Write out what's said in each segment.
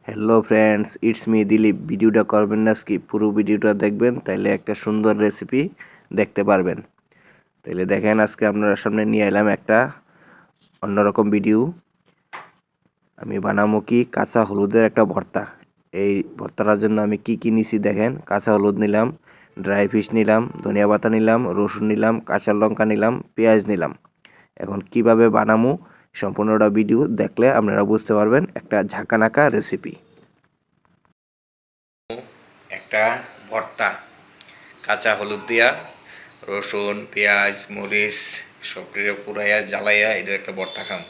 Hello friends, it's me Dilip. ভিডিওটা করবেন না স্কিপ, পুরো ভিডিওটা দেখবেন, তাইলে একটা সুন্দর রেসিপি দেখতে পারবেন। তাইলে দেখেন, আজকে আপনার সামনে নিয়ে এলাম একটা অন্যরকম ভিডিও। আমি বানাবো কি কাঁচা হলুদের একটা ভর্তা। এই ভর্তাটার জন্য আমি কি নিছি দেখেন। কাঁচা হলুদ নিলাম, ড্রাই ফিশ নিলাম, ধনিয়া পাতা নিলাম, রসুন নিলাম, কাঁচা লঙ্কা নিলাম, পেঁয়াজ নিলাম। এখন কিভাবে বানাবো সম্পূর্ণটা ভিডিও দেখলে আপনারা বুঝতে পারবেন। একটা ঝাঁকানাকা রেসিপি, একটা ভর্তা কাঁচা হলুদ দিয়া রসুন পেঁয়াজ মরিচ সবটিরে পুরাইয়া জ্বালাইয়া এটা একটা ভর্তা খাম।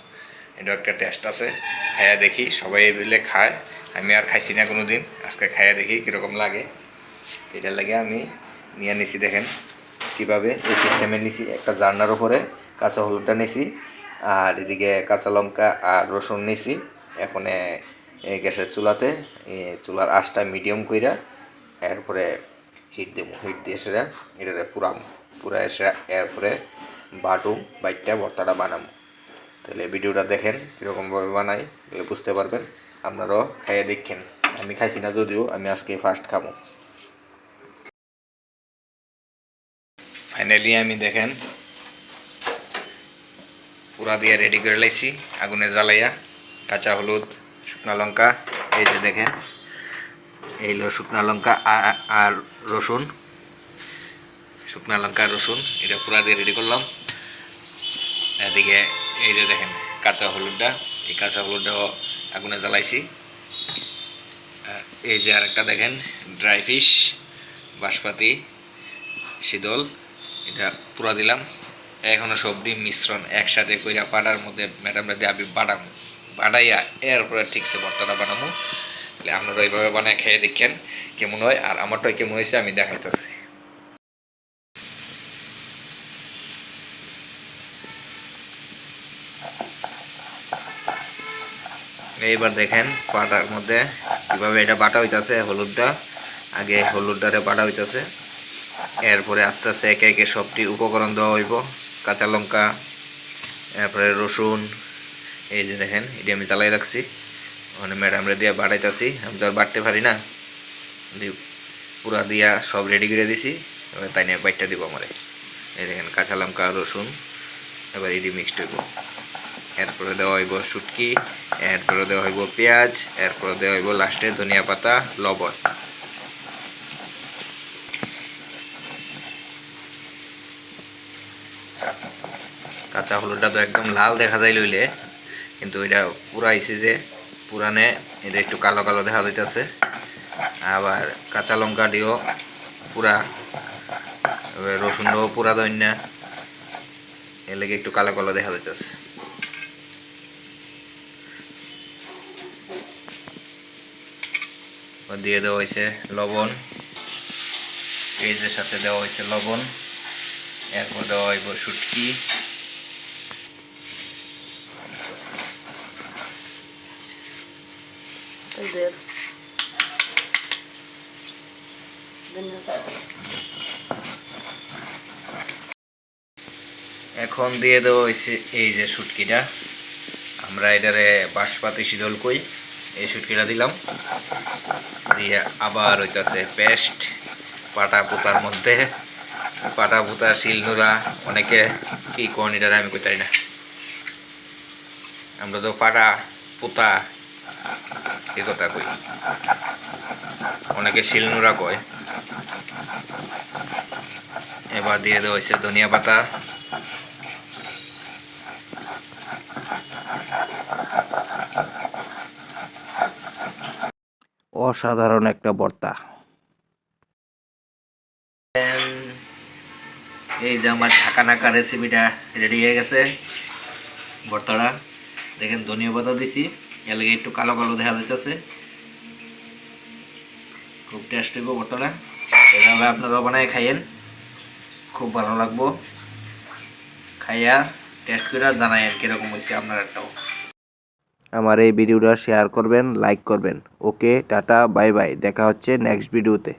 এটা একটা টেস্ট আছে, খাইয়া দেখি। সবাই মিলে খায়, আমি আর খাইছি না কোনো দিন। আজকে খাইয়া দেখি কীরকম লাগে। এটার লাগে আমি নিয়ে নিছি, দেখেন কীভাবে এই সিস্টেমে নিছি। একটা জার্নার উপরে কাঁচা হলুদটা নিছি, আর এদিকে কাঁচা লঙ্কা আর রসুন নিছি। এখন এই গ্যাসের চুলাতে চুলার আঁচটা মিডিয়াম কইরা এরপরে হিট দেবো। হিট দিয়ে সেটা এটাতে পুরা এসে এরপরে বাইটটা ভর্তাটা বানাবো। তাহলে ভিডিওটা দেখেন কীরকমভাবে বানাই, তাহলে বুঝতে পারবেন। আপনারাও খাইয়ে দেখেন। আমি খাইছি না যদিও, আমি আজকে ফার্স্ট খাবো। ফাইনালি আমি দেখেন পুরা দিয়ে রেডি করে লাইছি। আগুনে জ্বালাইয়া কাঁচা হলুদ শুকনা লঙ্কা, এই যে দেখেন এই হলো শুকনা লঙ্কা আর রসুন, শুকনা লঙ্কা রসুন এটা পুরা দিয়ে রেডি করলাম। এদিকে এই যে দেখেন কাঁচা হলুদটা, এই কাঁচা হলুদটাও আগুনে জ্বালাইছি। এই যে আরেকটা দেখেন ড্রাই ফিশ বাঁশপাতি শীতল, এটা পুরা দিলাম। এখনো সবজি মিশ্রণ একসাথে কইরা পাটার মধ্যে ম্যাডামরা দিয়ে আমি বাড়াইয়া এরপরে ঠিকছে ভর্তাটা বানাবো। তাহলে আপনারা এইভাবে বানায় খেয়ে দেখেন কেমন হয়, আর আমারটাই কেমন হয়েছে আমি দেখাইতেছি। এইবার দেখেন পাটার মধ্যে কিভাবে এটা বাটা হইতাছে। হলুদটা আগে হলুদটারে বাটা হইতাছে, এরপরে আস্তে আস্তে একে একে সবটি উপকরণ দেওয়া হইব। কাঁচা লঙ্কা, এরপরে রসুন, এই যে দেখেন এটি আমি জ্বালাই রাখছি। মানে ম্যাডামরে দিয়ে বাটাইতেছি, আমি তো আর বাটতে পারি না, পুরা দিয়া সব রেডি করে দিছি। এবার তাই নিয়ে বাইটটা দিব আমারে। এই দেখেন কাঁচা লঙ্কা রসুন, এবার এটি মিক্সড হইব। এরপরে দেওয়া হইব শুটকি, এরপরে দেওয়া হইব পেঁয়াজ, এরপরে দেওয়া হইব লাস্টে ধনিয়া পাতা, লবণ। কাঁচা হলুদটা তো একদম লাল দেখা যায় লইলে, কিন্তু এটা পুরা আইসি যে পুরানে এটা একটু কালো কালো দেখা যাইতেছে। আবার কাঁচা লঙ্কা দিও পুরা, রসুনটাও পুরা দইনা, এর লেগে একটু কালো কালো দেখা যাইতেছে। দিয়ে দেওয়া হয়েছে লবণ, পেঁয়াজের সাথে দেওয়া হয়েছে লবণ। এরপর দেওয়া হইব শুটকি, এখন দিয়ে দেওয়া হয়েছে এই যে শুটকিটা, আমরা এটারে বাঁশপাতি শীতল কই, এই শুটকিটা দিলাম। দিয়ে আবার হইতাছে পেস্ট পাটা পুতার মধ্যে, পাটা পুতা শিলনোড়া, অনেকে কি কোন এটারে আমি কইতারি না, আমরা তো পাটা পুতা এই কথা কই, অনেকে শিলনোড়া কয়। এবার দিয়ে দেওয়া হয়েছে ধনিয়া পাতা, অসাধারণ একটা ভর্তা। এই যে আমার ঝাঁকানাকা রেসিপিটা রেডি হয়ে গেছে। ভর্তাটা দেখেন ধনিয়া পাতা দিছি, এর লাগে একটু কালো কালো দেখা যাইতেছে। খুব টেস্ট হইব ভর্তাটা, এভাবে আপনারাও বানায় খাইয়েন, খুব ভালো লাগবো। খাইয়া টেস্ট করে জানাইয়েন কীরকম হয়েছে আপনারটাও। আমার এই ভিডিওটা শেয়ার করবেন, লাইক করবেন। ওকে, টাটা, বাই বাই, দেখা হচ্ছে নেক্সট ভিডিওতে।